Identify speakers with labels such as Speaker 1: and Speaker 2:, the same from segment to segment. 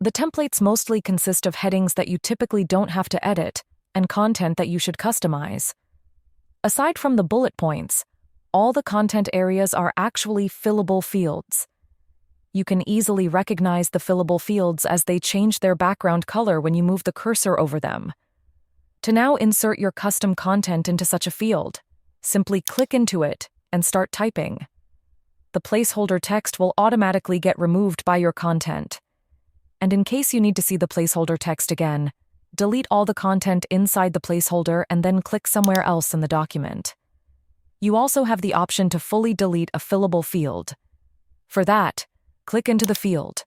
Speaker 1: The templates mostly consist of headings that you typically don't have to edit and content that you should customize. Aside from the bullet points, all the content areas are actually fillable fields. You can easily recognize the fillable fields as they change their background color when you move the cursor over them. To now insert your custom content into such a field, simply click into it and start typing. The placeholder text will automatically get removed by your content. And in case you need to see the placeholder text again, delete all the content inside the placeholder and then click somewhere else in the document. You also have the option to fully delete a fillable field. For that, click into the field,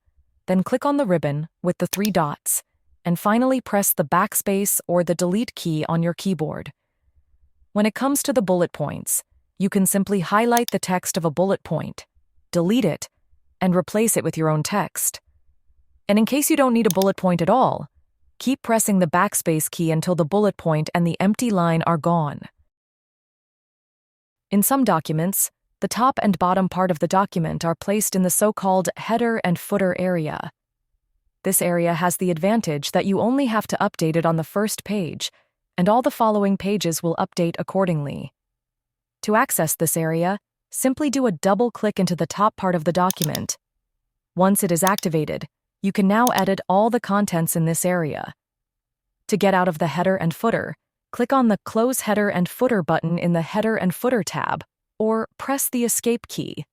Speaker 1: then click on the ribbon with the 3 dots, and finally press the backspace or the delete key on your keyboard. When it comes to the bullet points, you can simply highlight the text of a bullet point, delete it, and replace it with your own text. And in case you don't need a bullet point at all, keep pressing the backspace key until the bullet point and the empty line are gone. In some documents, the top and bottom part of the document are placed in the so-called header and footer area. This area has the advantage that you only have to update it on the first page, and all the following pages will update accordingly. To access this area, simply do a double-click into the top part of the document. Once it is activated, you can now edit all the contents in this area. To get out of the header and footer, click on the Close Header and Footer button in the Header and Footer tab, or press the Escape key.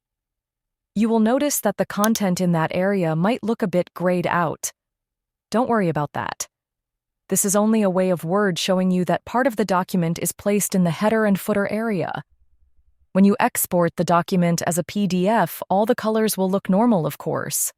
Speaker 1: You will notice that the content in that area might look a bit grayed out. Don't worry about that. This is only a way of Word showing you that part of the document is placed in the header and footer area. When you export the document as a PDF, all the colors will look normal, of course.